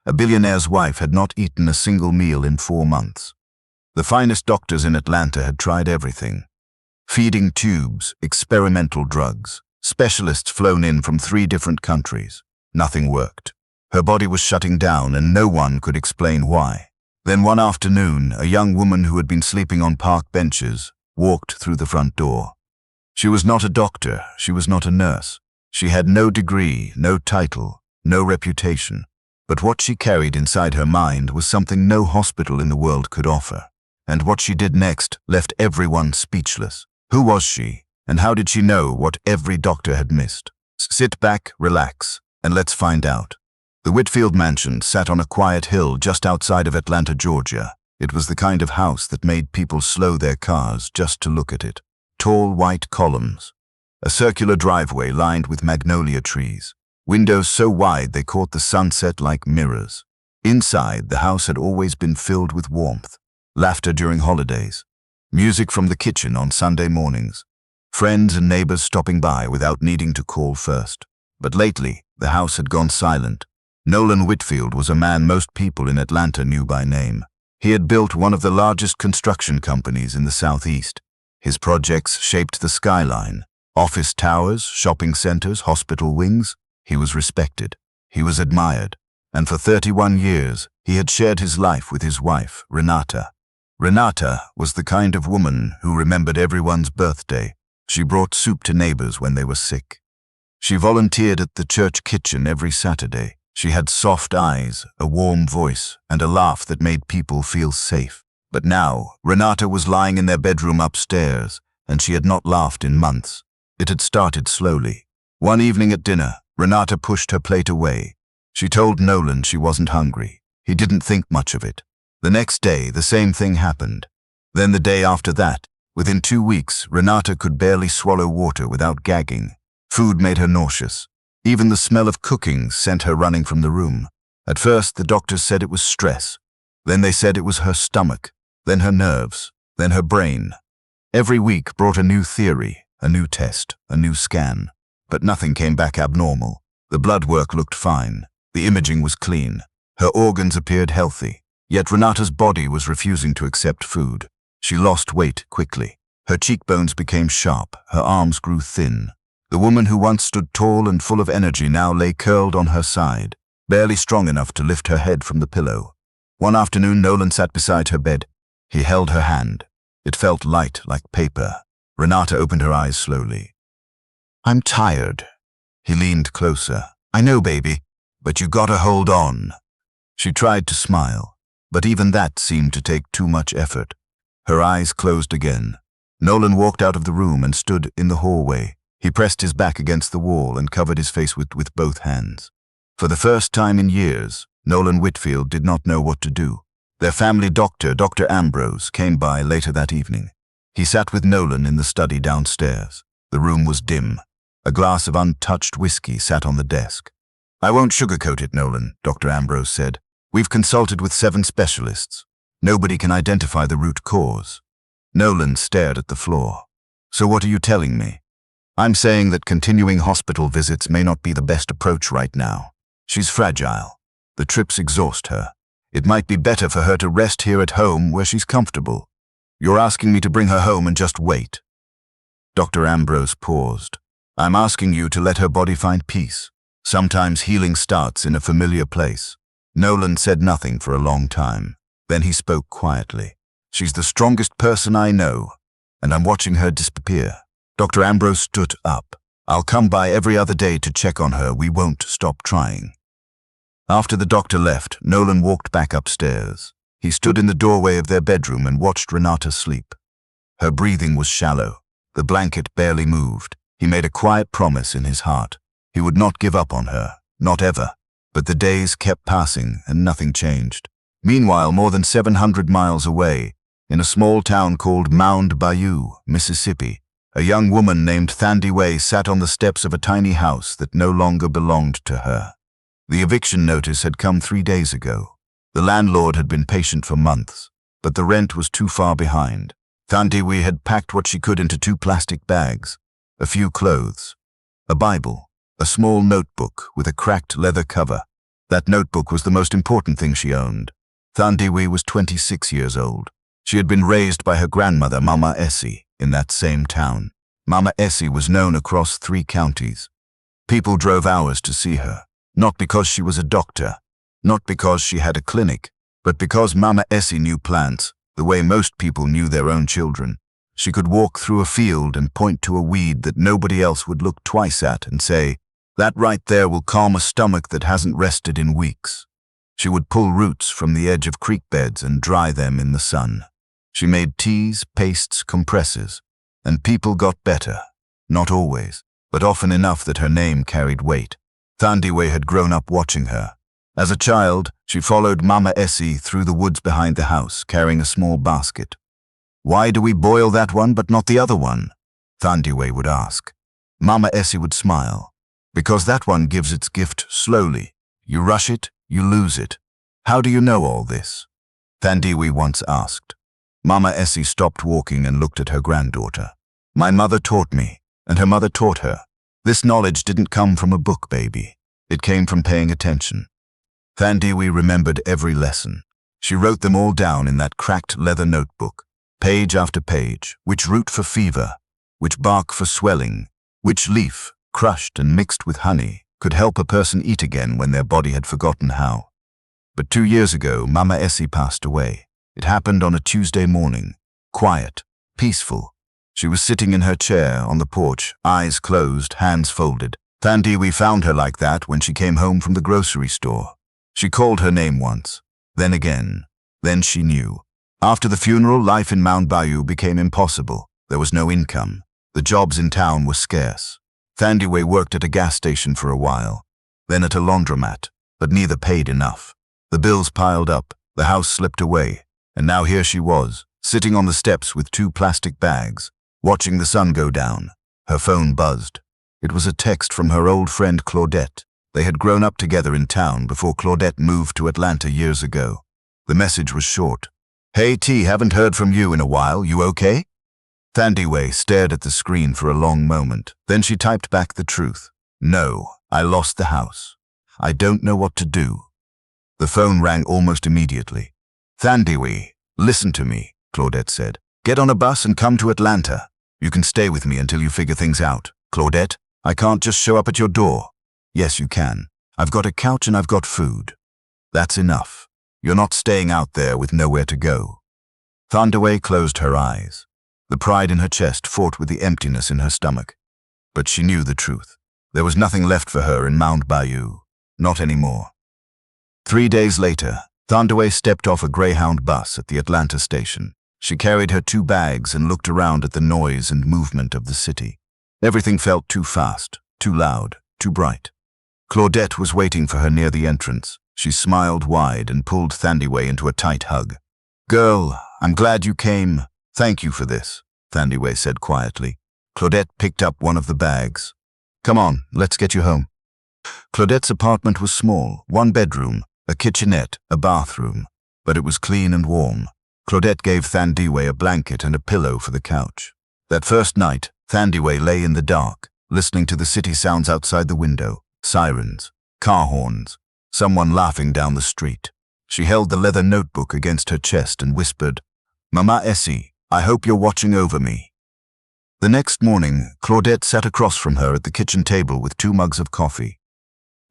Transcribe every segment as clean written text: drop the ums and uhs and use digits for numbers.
A billionaire's wife had not eaten a single meal in 4 months. The finest doctors in Atlanta had tried everything. Feeding tubes, experimental drugs, specialists flown in from 3 different countries. Nothing worked. Her body was shutting down and no one could explain why. Then one afternoon, a young woman who had been sleeping on park benches walked through the front door. She was not a doctor, she was not a nurse. She had no degree, no title, no reputation. But what she carried inside her mind was something no hospital in the world could offer. And what she did next left everyone speechless. Who was she, and how did she know what every doctor had missed? Sit back, relax, and let's find out. The Whitfield mansion sat on a quiet hill just outside of Atlanta, Georgia. It was the kind of house that made people slow their cars just to look at it. Tall white columns, a circular driveway lined with magnolia trees, windows so wide they caught the sunset like mirrors. Inside, the house had always been filled with warmth, laughter during holidays, music from the kitchen on Sunday mornings, friends and neighbors stopping by without needing to call first. But lately, the house had gone silent. Nolan Whitfield was a man most people in Atlanta knew by name. He had built one of the largest construction companies in the Southeast. His projects shaped the skyline. Office towers, shopping centers, hospital wings. He was respected. He was admired. And for 31 years, he had shared his life with his wife, Renata. Renata was the kind of woman who remembered everyone's birthday. She brought soup to neighbors when they were sick. She volunteered at the church kitchen every Saturday. She had soft eyes, a warm voice, and a laugh that made people feel safe. But now, Renata was lying in their bedroom upstairs, and she had not laughed in months. It had started slowly. One evening at dinner, Renata pushed her plate away. She told Nolan she wasn't hungry. He didn't think much of it. The next day, the same thing happened. Then the day after that, within 2 weeks, Renata could barely swallow water without gagging. Food made her nauseous. Even the smell of cooking sent her running from the room. At first, the doctors said it was stress. Then they said it was her stomach, then her nerves, then her brain. Every week brought a new theory, a new test, a new scan. But nothing came back abnormal. The blood work looked fine. The imaging was clean. Her organs appeared healthy. Yet Renata's body was refusing to accept food. She lost weight quickly. Her cheekbones became sharp. Her arms grew thin. The woman who once stood tall and full of energy now lay curled on her side, barely strong enough to lift her head from the pillow. One afternoon, Nolan sat beside her bed. He held her hand. It felt light like paper. Renata opened her eyes slowly. "I'm tired." He leaned closer. "I know, baby, but you gotta hold on." She tried to smile, but even that seemed to take too much effort. Her eyes closed again. Nolan walked out of the room and stood in the hallway. He pressed his back against the wall and covered his face with both hands. For the first time in years, Nolan Whitfield did not know what to do. Their family doctor, Dr. Ambrose, came by later that evening. He sat with Nolan in the study downstairs. The room was dim. A glass of untouched whiskey sat on the desk. "I won't sugarcoat it, Nolan," Dr. Ambrose said. "We've consulted with 7 specialists. Nobody can identify the root cause." Nolan stared at the floor. "So what are you telling me?" "I'm saying that continuing hospital visits may not be the best approach right now. She's fragile. The trips exhaust her. It might be better for her to rest here at home where she's comfortable. You're asking me to bring her home and just wait." Dr. Ambrose paused. "I'm asking you to let her body find peace. Sometimes healing starts in a familiar place." Nolan said nothing for a long time. Then he spoke quietly. "She's the strongest person I know, and I'm watching her disappear." Dr. Ambrose stood up. "I'll come by every other day to check on her. We won't stop trying." After the doctor left, Nolan walked back upstairs. He stood in the doorway of their bedroom and watched Renata sleep. Her breathing was shallow. The blanket barely moved. He made a quiet promise in his heart. He would not give up on her, not ever. But the days kept passing and nothing changed. Meanwhile, more than 700 miles away, in a small town called Mound Bayou, Mississippi, a young woman named Thandiwe sat on the steps of a tiny house that no longer belonged to her. The eviction notice had come 3 days ago. The landlord had been patient for months, but the rent was too far behind. Thandiwe had packed what she could into 2 plastic bags, a few clothes, a Bible, a small notebook with a cracked leather cover. That notebook was the most important thing she owned. Thandiwe was 26 years old. She had been raised by her grandmother, Mama Essie, in that same town. Mama Essie was known across 3 counties. People drove hours to see her, not because she was a doctor, not because she had a clinic, but because Mama Essie knew plants the way most people knew their own children. She could walk through a field and point to a weed that nobody else would look twice at and say, "That right there will calm a stomach that hasn't rested in weeks." She would pull roots from the edge of creek beds and dry them in the sun. She made teas, pastes, compresses, and people got better. Not always, but often enough that her name carried weight. Thandiwe had grown up watching her. As a child, she followed Mama Essie through the woods behind the house, carrying a small basket. "Why do we boil that one but not the other one?" Thandiwe would ask. Mama Essie would smile. "Because that one gives its gift slowly. You rush it, you lose it." "How do you know all this?" Thandiwe once asked. Mama Essie stopped walking and looked at her granddaughter. "My mother taught me, and her mother taught her. This knowledge didn't come from a book, baby. It came from paying attention." Thandiwe remembered every lesson. She wrote them all down in that cracked leather notebook, page after page, which root for fever, which bark for swelling, which leaf, crushed and mixed with honey, could help a person eat again when their body had forgotten how. But 2 years ago, Mama Essie passed away. It happened on a Tuesday morning, quiet, peaceful. She was sitting in her chair on the porch, eyes closed, hands folded. Thandiwe found her like that when she came home from the grocery store. She called her name once, then again. Then she knew. After the funeral, life in Mount Bayou became impossible. There was no income. The jobs in town were scarce. Thandiwe worked at a gas station for a while, then at a laundromat, but neither paid enough. The bills piled up, the house slipped away, and now here she was, sitting on the steps with 2 plastic bags, watching the sun go down. Her phone buzzed. It was a text from her old friend Claudette. They had grown up together in town before Claudette moved to Atlanta years ago. The message was short. "Hey T, haven't heard from you in a while. You okay?" Thandiwe stared at the screen for a long moment. Then she typed back the truth. "No, I lost the house. I don't know what to do." The phone rang almost immediately. "Thandiwe, listen to me," Claudette said. "Get on a bus and come to Atlanta. You can stay with me until you figure things out." "Claudette, I can't just show up at your door." "Yes, you can. I've got a couch and I've got food." "That's enough. You're not staying out there with nowhere to go." Thandiwe closed her eyes. The pride in her chest fought with the emptiness in her stomach. But she knew the truth. There was nothing left for her in Mount Bayou. Not anymore. 3 days later, Thandiwe stepped off a Greyhound bus at the Atlanta station. She carried her 2 bags and looked around at the noise and movement of the city. Everything felt too fast, too loud, too bright. Claudette was waiting for her near the entrance. She smiled wide and pulled Thandiwe into a tight hug. "Girl, I'm glad you came. Thank you for this," Thandiwe said quietly. Claudette picked up one of the bags. "Come on, let's get you home." Claudette's apartment was small, 1 bedroom, a kitchenette, a bathroom, but it was clean and warm. Claudette gave Thandiwe a blanket and a pillow for the couch. That first night, Thandiwe lay in the dark, listening to the city sounds outside the window, sirens, car horns, someone laughing down the street. She held the leather notebook against her chest and whispered, "Mama Essie, I hope you're watching over me." The next morning, Claudette sat across from her at the kitchen table with 2 mugs of coffee.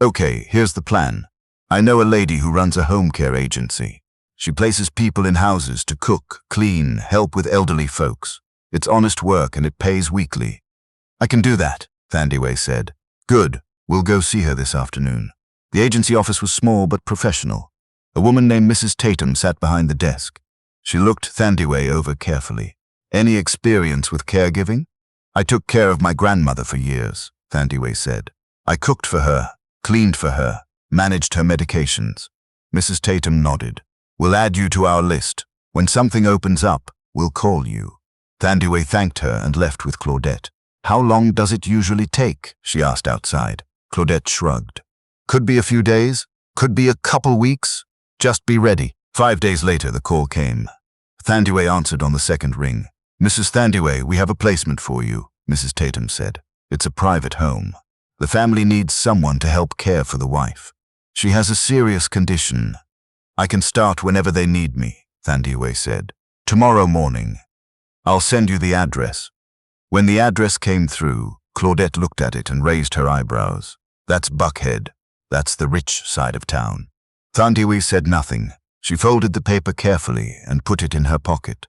"Okay, here's the plan. I know a lady who runs a home care agency. She places people in houses to cook, clean, help with elderly folks. It's honest work and it pays weekly." "I can do that," Thandiwe said. "Good. We'll go see her this afternoon." The agency office was small but professional. A woman named Mrs. Tatum sat behind the desk. She looked Thandiwe over carefully. "Any experience with caregiving?" "I took care of my grandmother for years," Thandiwe said. "I cooked for her, cleaned for her, managed her medications." Mrs. Tatum nodded. "We'll add you to our list. When something opens up, we'll call you." Thandiwe thanked her and left with Claudette. "How long does it usually take?" she asked outside. Claudette shrugged. "Could be a few days, could be a couple weeks. Just be ready." 5 days later, the call came. Thandiwe answered on the second ring. "Mrs. Thandiwe, we have a placement for you," Mrs. Tatum said. "It's a private home. The family needs someone to help care for the wife." She has a serious condition. I can start whenever they need me, Thandiwe said. Tomorrow morning. I'll send you the address. When the address came through, Claudette looked at it and raised her eyebrows. That's Buckhead. That's the rich side of town. Thandiwe said nothing. She folded the paper carefully and put it in her pocket.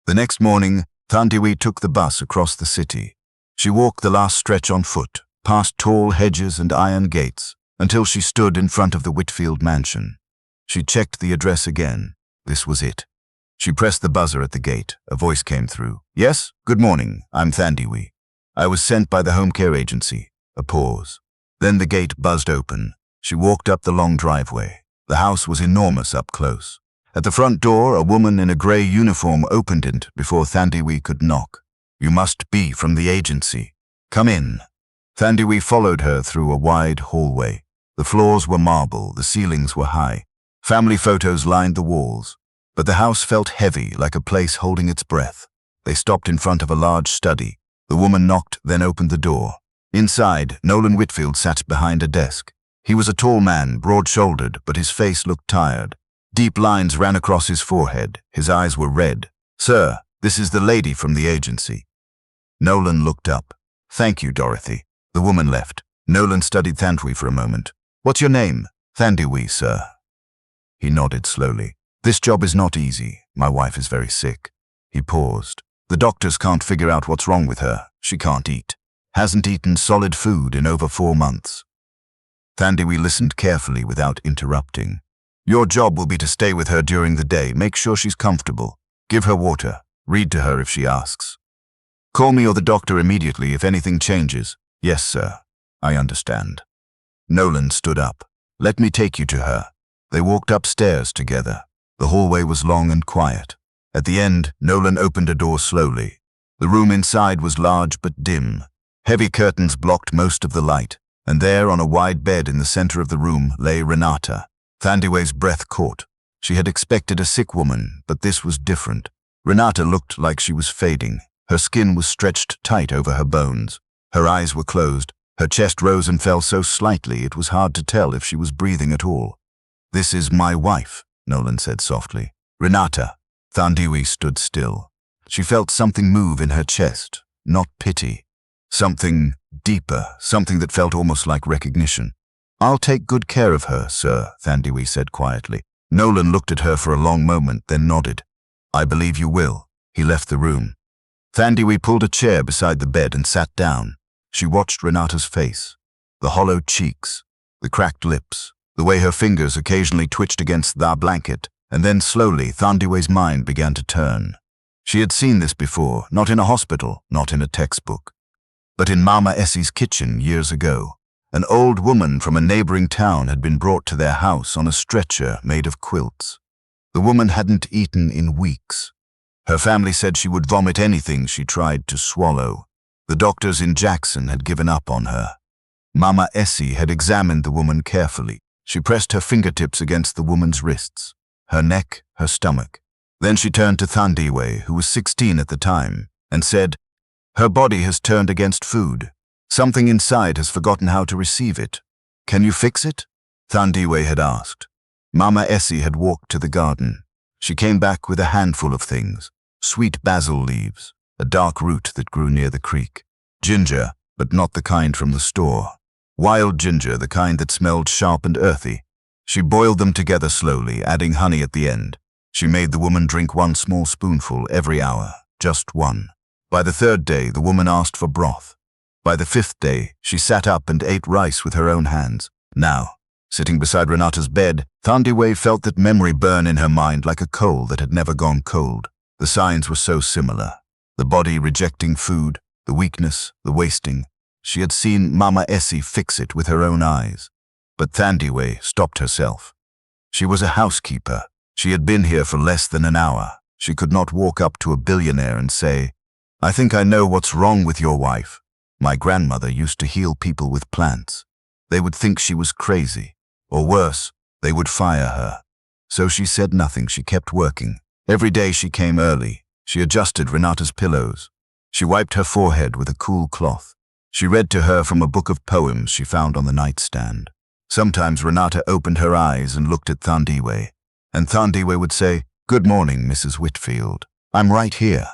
The next morning, Thandiwe took the bus across the city. She walked the last stretch on foot, past tall hedges and iron gates, until she stood in front of the Whitfield mansion. She checked the address again. This was it. She pressed the buzzer at the gate. A voice came through. Yes, good morning. I'm Thandiwe. I was sent by the home care agency. A pause. Then the gate buzzed open. She walked up the long driveway. The house was enormous up close. At the front door, a woman in a grey uniform opened it before Thandiwe could knock. You must be from the agency. Come in. Thandiwe followed her through a wide hallway. The floors were marble, the ceilings were high. Family photos lined the walls. But the house felt heavy, like a place holding its breath. They stopped in front of a large study. The woman knocked, then opened the door. Inside, Nolan Whitfield sat behind a desk. He was a tall man, broad-shouldered, but his face looked tired. Deep lines ran across his forehead. His eyes were red. Sir, this is the lady from the agency. Nolan looked up. Thank you, Dorothy. The woman left. Nolan studied Thandiwe for a moment. What's your name? Thandiwe, sir. He nodded slowly. This job is not easy. My wife is very sick. He paused. The doctors can't figure out what's wrong with her. She can't eat. Hasn't eaten solid food in over 4 months. Thandiwe listened carefully without interrupting. Your job will be to stay with her during the day. Make sure she's comfortable. Give her water. Read to her if she asks. Call me or the doctor immediately if anything changes. Yes, sir. I understand. Nolan stood up. Let me take you to her. They walked upstairs together. The hallway was long and quiet. At the end, Nolan opened a door slowly. The room inside was large but dim. Heavy curtains blocked most of the light, and there on a wide bed in the center of the room lay Renata. Thandiwe's breath caught. She had expected a sick woman, but this was different. Renata looked like she was fading. Her skin was stretched tight over her bones. Her eyes were closed. Her chest rose and fell so slightly it was hard to tell if she was breathing at all. This is my wife, Nolan said softly. Renata. Thandiwe stood still. She felt something move in her chest, not pity. Something deeper, something that felt almost like recognition. I'll take good care of her, sir, Thandiwe said quietly. Nolan looked at her for a long moment, then nodded. I believe you will. He left the room. Thandiwe pulled a chair beside the bed and sat down. She watched Renata's face, the hollow cheeks, the cracked lips, the way her fingers occasionally twitched against the blanket, and then slowly Thandiwe's mind began to turn. She had seen this before, not in a hospital, not in a textbook, but in Mama Essie's kitchen years ago. An old woman from a neighboring town had been brought to their house on a stretcher made of quilts. The woman hadn't eaten in weeks. Her family said she would vomit anything she tried to swallow. The doctors in Jackson had given up on her. Mama Essie had examined the woman carefully. She pressed her fingertips against the woman's wrists, her neck, her stomach. Then she turned to Thandiwe, who was 16 at the time, and said, Her body has turned against food. Something inside has forgotten how to receive it. Can you fix it? Thandiwe had asked. Mama Essie had walked to the garden. She came back with a handful of things. Sweet basil leaves, a dark root that grew near the creek. Ginger, but not the kind from the store. Wild ginger, the kind that smelled sharp and earthy. She boiled them together slowly, adding honey at the end. She made the woman drink 1 small spoonful every hour, just 1. By the 3rd day, the woman asked for broth. By the 5th day, she sat up and ate rice with her own hands. Now, sitting beside Renata's bed, Thandiwe felt that memory burn in her mind like a coal that had never gone cold. The signs were so similar. The body rejecting food, the weakness, the wasting. She had seen Mama Essie fix it with her own eyes. But Thandiwe stopped herself. She was a housekeeper. She had been here for less than an hour. She could not walk up to a billionaire and say, I think I know what's wrong with your wife. My grandmother used to heal people with plants. They would think she was crazy. Or worse, they would fire her. So she said nothing. She kept working. Every day she came early. She adjusted Renata's pillows. She wiped her forehead with a cool cloth. She read to her from a book of poems she found on the nightstand. Sometimes Renata opened her eyes and looked at Thandiwe, and Thandiwe would say, "Good morning, Mrs. Whitfield. I'm right here."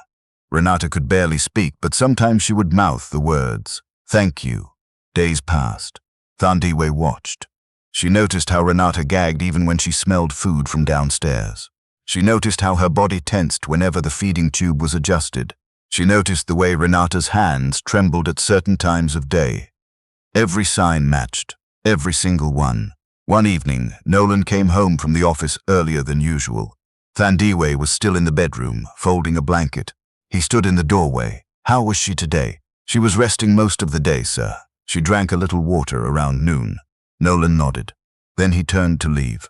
Renata could barely speak, but sometimes she would mouth the words, "Thank you." Days passed. Thandiwe watched. She noticed how Renata gagged even when she smelled food from downstairs. She noticed how her body tensed whenever the feeding tube was adjusted. She noticed the way Renata's hands trembled at certain times of day. Every sign matched, every single one. One evening, Nolan came home from the office earlier than usual. Thandiwe was still in the bedroom, folding a blanket. He stood in the doorway. "How was she today?" "She was resting most of the day, sir. She drank a little water around noon." Nolan nodded. Then he turned to leave.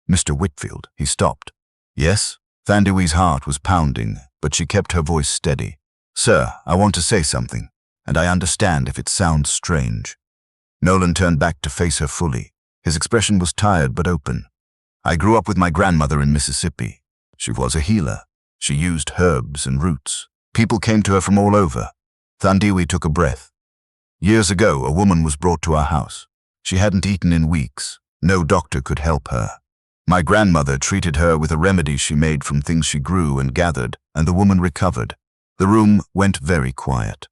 "Mr. Whitfield," he stopped. "Yes?" Thandiwe's heart was pounding, but she kept her voice steady. "Sir, I want to say something, and I understand if it sounds strange." Nolan turned back to face her fully. His expression was tired but open. "I grew up with my grandmother in Mississippi. She was a healer. She used herbs and roots. People came to her from all over." Thandiwe took a breath. "Years ago, a woman was brought to our house. She hadn't eaten in weeks. No doctor could help her. My grandmother treated her with a remedy she made from things she grew and gathered, and the woman recovered." The room went very quiet.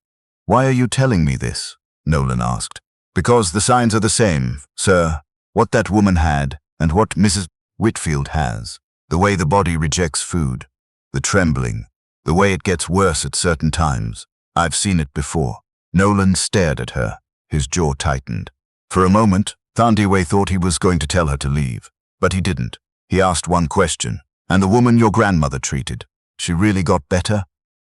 "Why are you telling me this?" Nolan asked. "Because the signs are the same, sir. What that woman had, and what Mrs. Whitfield has. The way the body rejects food. The trembling. The way it gets worse at certain times. I've seen it before." Nolan stared at her. His jaw tightened. For a moment, Thandiwe thought he was going to tell her to leave. But he didn't. He asked one question. "And the woman your grandmother treated, she really got better?"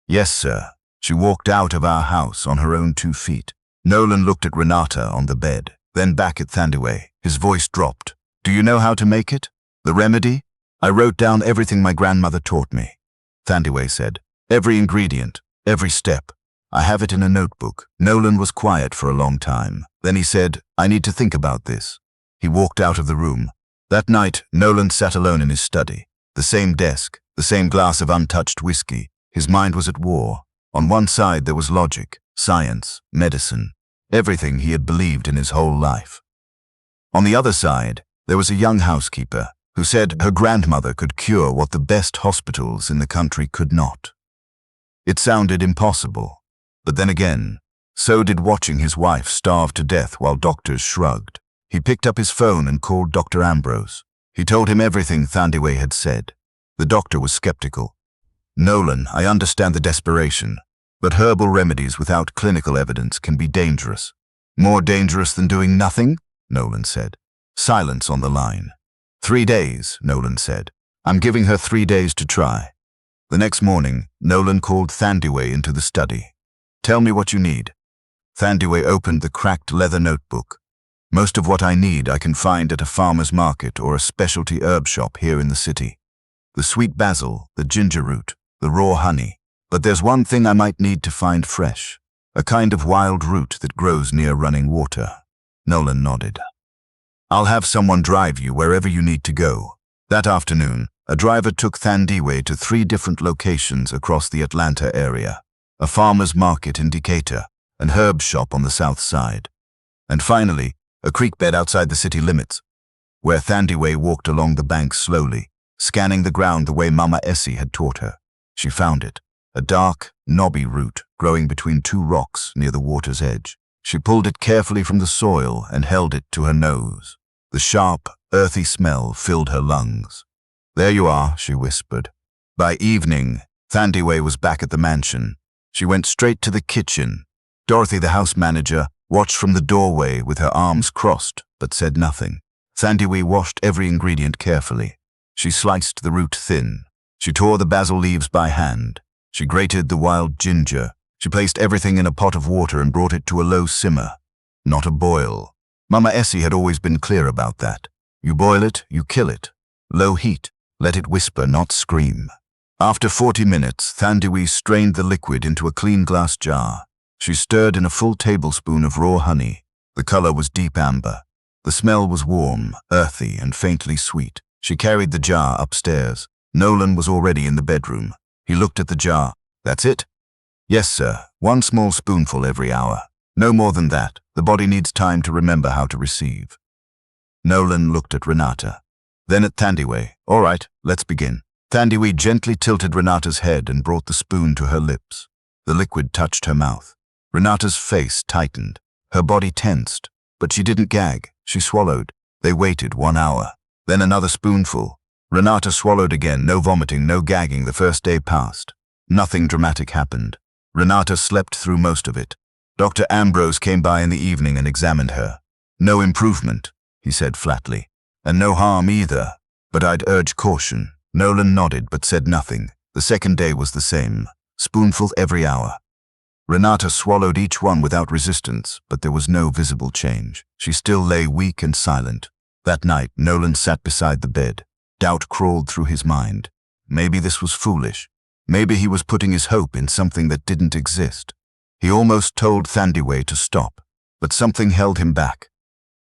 "Yes, sir. She walked out of our house on her own 2 feet." Nolan looked at Renata on the bed, then back at Thandiwe. His voice dropped. "Do you know how to make it? The remedy?" "I wrote down everything my grandmother taught me," Thandiwe said. "Every ingredient, every step. I have it in a notebook." Nolan was quiet for a long time. Then he said, "I need to think about this." He walked out of the room. That night, Nolan sat alone in his study. The same desk, the same glass of untouched whiskey. His mind was at war. On one side there was logic, science, medicine, everything he had believed in his whole life. On the other side, there was a young housekeeper who said her grandmother could cure what the best hospitals in the country could not. It sounded impossible, but then again, so did watching his wife starve to death while doctors shrugged. He picked up his phone and called Dr. Ambrose. He told him everything Thandiwe had said. The doctor was skeptical. "Nolan, I understand the desperation, but herbal remedies without clinical evidence can be dangerous." "More dangerous than doing nothing?" Nolan said. Silence on the line. 3 days, Nolan said. "I'm giving her 3 days to try." The next morning, Nolan called Thandiwe into the study. "Tell me what you need." Thandiwe opened the cracked leather notebook. "Most of what I need I can find at a farmer's market or a specialty herb shop here in the city. The sweet basil, the ginger root, the raw honey. But there's one thing I might need to find fresh, a kind of wild root that grows near running water." Nolan nodded. "I'll have someone drive you wherever you need to go." That afternoon, a driver took Thandiwe to 3 different locations across the Atlanta area, a farmer's market in Decatur, an herb shop on the south side, and finally, a creek bed outside the city limits, where Thandiwe walked along the bank slowly, scanning the ground the way Mama Essie had taught her. She found it, a dark, knobby root growing between 2 rocks near the water's edge. She pulled it carefully from the soil and held it to her nose. The sharp, earthy smell filled her lungs. "There you are," she whispered. By evening, Thandiwe was back at the mansion. She went straight to the kitchen. Dorothy, the house manager, watched from the doorway with her arms crossed, but said nothing. Thandiwe washed every ingredient carefully. She sliced the root thin. She tore the basil leaves by hand. She grated the wild ginger. She placed everything in a pot of water and brought it to a low simmer, not a boil. Mama Essie had always been clear about that. You boil it, you kill it. Low heat, let it whisper, not scream. After 40 minutes, Thandiwe strained the liquid into a clean glass jar. She stirred in a full tablespoon of raw honey. The color was deep amber. The smell was warm, earthy, and faintly sweet. She carried the jar upstairs. Nolan was already in the bedroom. He looked at the jar. "That's it?" "Yes, sir. 1 small spoonful every hour. No more than that. The body needs time to remember how to receive." Nolan looked at Renata. Then at Thandiwe. All right, let's begin. Thandiwe gently tilted Renata's head and brought the spoon to her lips. The liquid touched her mouth. Renata's face tightened. Her body tensed. But she didn't gag. She swallowed. They waited 1 hour. Then another spoonful. Renata swallowed again. No vomiting, no gagging. The first day passed. Nothing dramatic happened. Renata slept through most of it. Dr. Ambrose came by in the evening and examined her. No improvement, he said flatly. And no harm either. But I'd urge caution. Nolan nodded but said nothing. The second day was the same. Spoonful every hour. Renata swallowed each one without resistance, but there was no visible change. She still lay weak and silent. That night, Nolan sat beside the bed. Doubt crawled through his mind. Maybe this was foolish. Maybe he was putting his hope in something that didn't exist. He almost told Thandiwe to stop, but something held him back.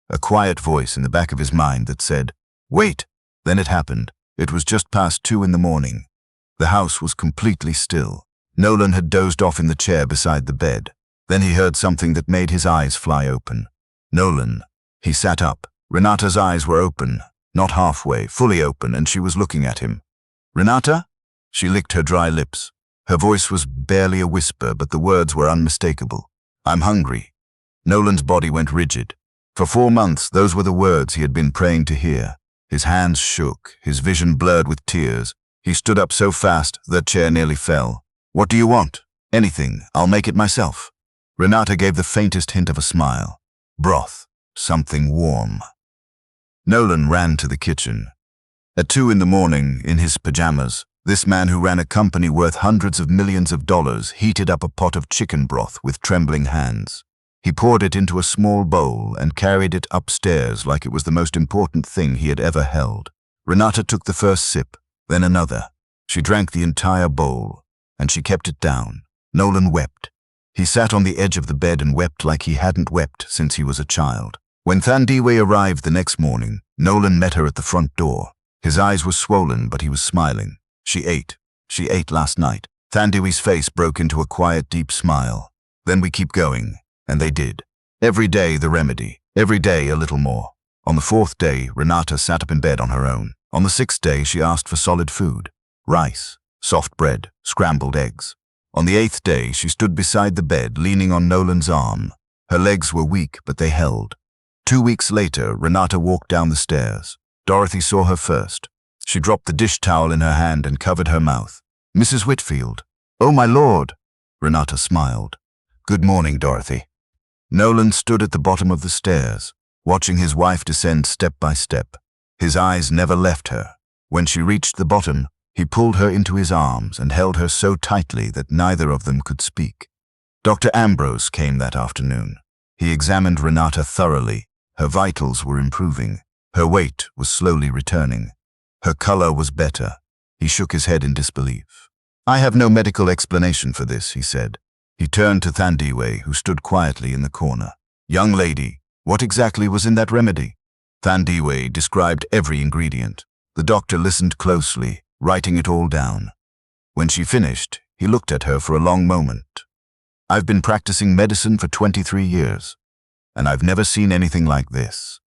A quiet voice in the back of his mind that said, "Wait!" Then it happened. It was just past 2 in the morning. The house was completely still. Nolan had dozed off in the chair beside the bed. Then he heard something that made his eyes fly open. Nolan. He sat up. Renata's eyes were open, not halfway, fully open, and she was looking at him. "Renata?" She licked her dry lips. Her voice was barely a whisper, but the words were unmistakable. "I'm hungry." Nolan's body went rigid. For 4 months, those were the words he had been praying to hear. His hands shook, his vision blurred with tears. He stood up so fast, the chair nearly fell. "What do you want?" "Anything. I'll make it myself." Renata gave the faintest hint of a smile. "Broth. Something warm." Nolan ran to the kitchen. At 2 in the morning, in his pajamas, this man who ran a company worth hundreds of millions of dollars heated up a pot of chicken broth with trembling hands. He poured it into a small bowl and carried it upstairs like it was the most important thing he had ever held. Renata took the first sip, then another. She drank the entire bowl, and she kept it down. Nolan wept. He sat on the edge of the bed and wept like he hadn't wept since he was a child. When Thandiwe arrived the next morning, Nolan met her at the front door. His eyes were swollen, but he was smiling. "She ate. She ate last night." Thandiwe's face broke into a quiet, deep smile. "Then we keep going." And they did. Every day the remedy. Every day a little more. On the 4th day, Renata sat up in bed on her own. On the 6th day, she asked for solid food. Rice, soft bread, scrambled eggs. On the 8th day, she stood beside the bed, leaning on Nolan's arm. Her legs were weak, but they held. 2 weeks later, Renata walked down the stairs. Dorothy saw her first. She dropped the dish towel in her hand and covered her mouth. "Mrs. Whitfield." "Oh, my lord." Renata smiled. "Good morning, Dorothy." Nolan stood at the bottom of the stairs, watching his wife descend step by step. His eyes never left her. When she reached the bottom, he pulled her into his arms and held her so tightly that neither of them could speak. Dr. Ambrose came that afternoon. He examined Renata thoroughly. Her vitals were improving. Her weight was slowly returning. Her color was better. He shook his head in disbelief. "I have no medical explanation for this," he said. He turned to Thandiwe, who stood quietly in the corner. "Young lady, what exactly was in that remedy?" Thandiwe described every ingredient. The doctor listened closely, writing it all down. When she finished, he looked at her for a long moment. "I've been practicing medicine for 23 years, and I've never seen anything like this.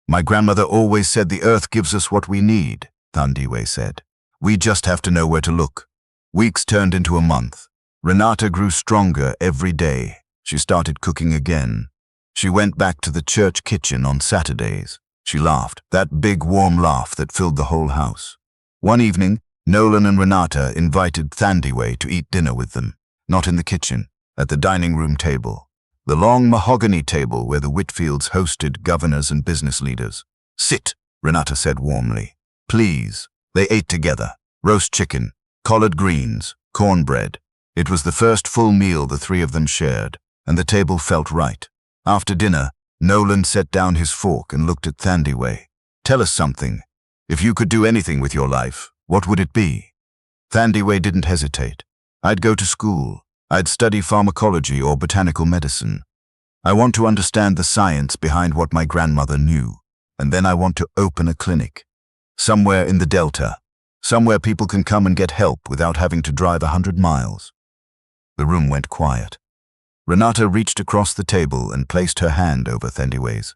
My grandmother always said the earth gives us what we need," Thandiwe said. "We just have to know where to look." Weeks turned into a month. Renata grew stronger every day. She started cooking again. She went back to the church kitchen on Saturdays. She laughed, that big warm laugh that filled the whole house. One evening, Nolan and Renata invited Thandiwe to eat dinner with them. Not in the kitchen, at the dining room table. The long mahogany table where the Whitfields hosted governors and business leaders. "Sit," Renata said warmly. "Please." They ate together. Roast chicken, collard greens, cornbread. It was the first full meal the three of them shared, and the table felt right. After dinner, Nolan set down his fork and looked at Thandiwe. "Tell us something. If you could do anything with your life, what would it be?" Thandiwe didn't hesitate. "I'd go to school. I'd study pharmacology or botanical medicine. I want to understand the science behind what my grandmother knew, and then I want to open a clinic. Somewhere in the Delta. Somewhere people can come and get help without having to drive 100 miles. The room went quiet. Renata reached across the table and placed her hand over Thandiwe's.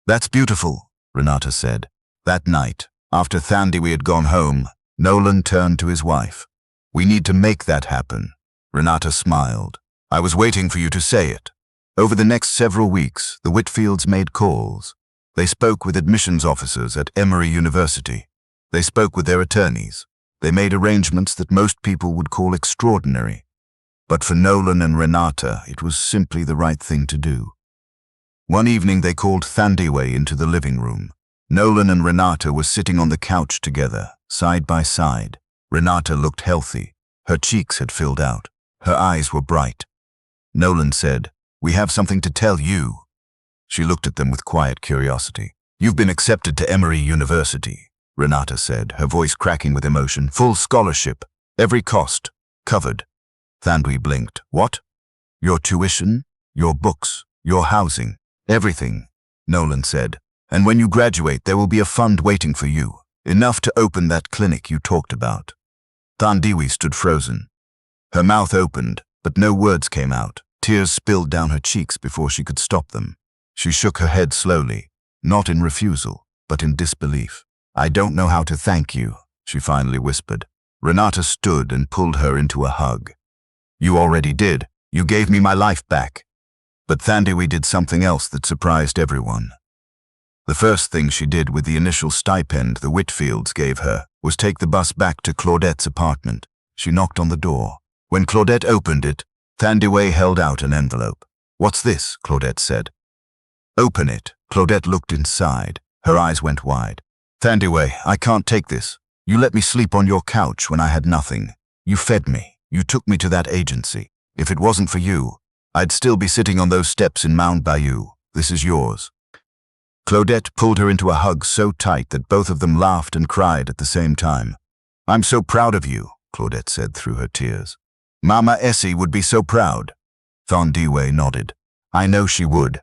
"That's beautiful," Renata said. That night, after Thandiwe had gone home, Nolan turned to his wife. We need to make that happen. Renata smiled. I was waiting for you to say it. Over the next several weeks, the Whitfields made calls. They spoke with admissions officers at Emory University. They spoke with their attorneys. They made arrangements that most people would call extraordinary. But for Nolan and Renata, it was simply the right thing to do. One evening they called Thandiwe into the living room. Nolan and Renata were sitting on the couch together, side by side. Renata looked healthy. Her cheeks had filled out. Her eyes were bright. Nolan said, "We have something to tell you." She looked at them with quiet curiosity. "You've been accepted to Emory University," Renata said, her voice cracking with emotion. "Full scholarship. Every cost. Covered." Thandiwe blinked. "What?" "Your tuition, your books, your housing. Everything," Nolan said. "And when you graduate, there will be a fund waiting for you. Enough to open that clinic you talked about." Thandiwe stood frozen. Her mouth opened, but no words came out. Tears spilled down her cheeks before she could stop them. She shook her head slowly, not in refusal, but in disbelief. "I don't know how to thank you," she finally whispered. Renata stood and pulled her into a hug. "You already did. You gave me my life back." But Thandiwe did something else that surprised everyone. The first thing she did with the initial stipend the Whitfields gave her was take the bus back to Claudette's apartment. She knocked on the door. When Claudette opened it, Thandiwe held out an envelope. "What's this?" Claudette said. "Open it." Claudette looked inside. Her eyes went wide. "Thandiwe, I can't take this. You let me sleep on your couch when I had nothing. You fed me. You took me to that agency. If it wasn't for you, I'd still be sitting on those steps in Mount Bayou. This is yours." Claudette pulled her into a hug so tight that both of them laughed and cried at the same time. "I'm so proud of you," Claudette said through her tears. "Mama Essie would be so proud." Thandiwe nodded. "I know she would."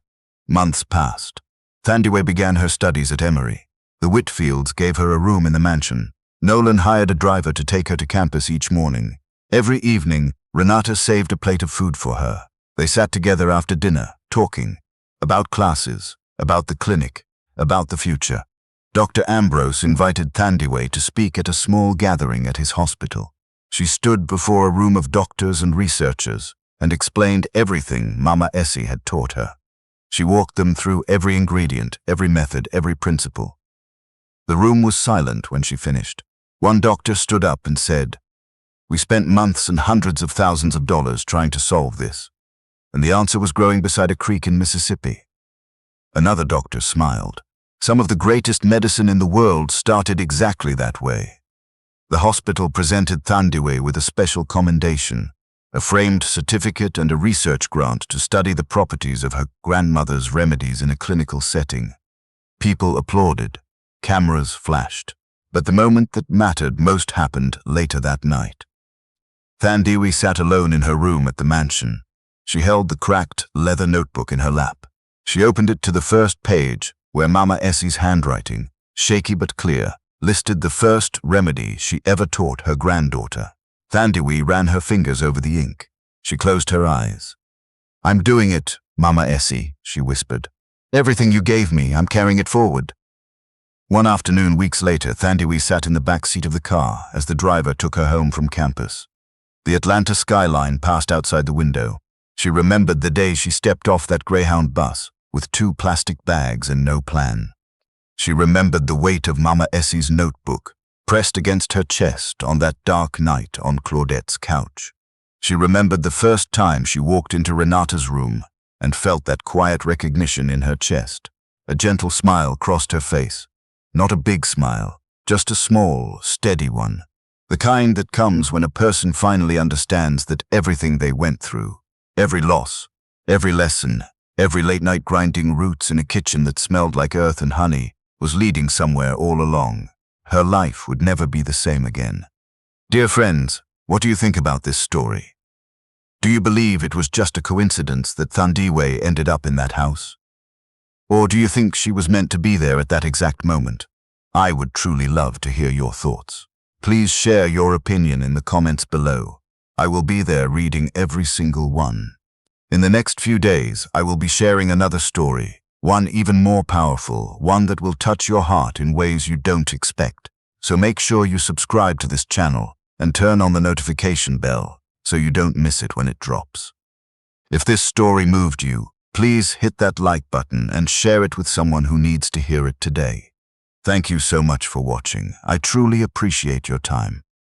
Months passed. Thandiwe began her studies at Emory. The Whitfields gave her a room in the mansion. Nolan hired a driver to take her to campus each morning. Every evening, Renata saved a plate of food for her. They sat together after dinner, talking about classes, about the clinic, about the future. Dr. Ambrose invited Thandiwe to speak at a small gathering at his hospital. She stood before a room of doctors and researchers and explained everything Mama Essie had taught her. She walked them through every ingredient, every method, every principle. The room was silent when she finished. One doctor stood up and said, "We spent months and hundreds of thousands of dollars trying to solve this, and the answer was growing beside a creek in Mississippi." Another doctor smiled. "Some of the greatest medicine in the world started exactly that way." The hospital presented Thandiwe with a special commendation, a framed certificate and a research grant to study the properties of her grandmother's remedies in a clinical setting. People applauded. Cameras flashed. But the moment that mattered most happened later that night. Thandiwe sat alone in her room at the mansion. She held the cracked leather notebook in her lap. She opened it to the first page, where Mama Essie's handwriting, shaky but clear, listed the first remedy she ever taught her granddaughter. Thandiwe ran her fingers over the ink. She closed her eyes. "I'm doing it, Mama Essie," she whispered. "Everything you gave me, I'm carrying it forward." One afternoon, weeks later, Thandiwe sat in the back seat of the car as the driver took her home from campus. The Atlanta skyline passed outside the window. She remembered the day she stepped off that Greyhound bus with 2 plastic bags and no plan. She remembered the weight of Mama Essie's notebook pressed against her chest on that dark night on Claudette's couch. She remembered the first time she walked into Renata's room and felt that quiet recognition in her chest. A gentle smile crossed her face. Not a big smile, just a small, steady one. The kind that comes when a person finally understands that everything they went through, every loss, every lesson, every late-night grinding roots in a kitchen that smelled like earth and honey, was leading somewhere all along. Her life would never be the same again. Dear friends, what do you think about this story? Do you believe it was just a coincidence that Thandiwe ended up in that house? Or do you think she was meant to be there at that exact moment? I would truly love to hear your thoughts. Please share your opinion in the comments below. I will be there reading every single one. In the next few days, I will be sharing another story, One even more powerful, one that will touch your heart in ways you don't expect. So make sure you subscribe to this channel and turn on the notification bell so you don't miss it when it drops. If this story moved you, please hit that like button and share it with someone who needs to hear it today. Thank you so much for watching. I truly appreciate your time.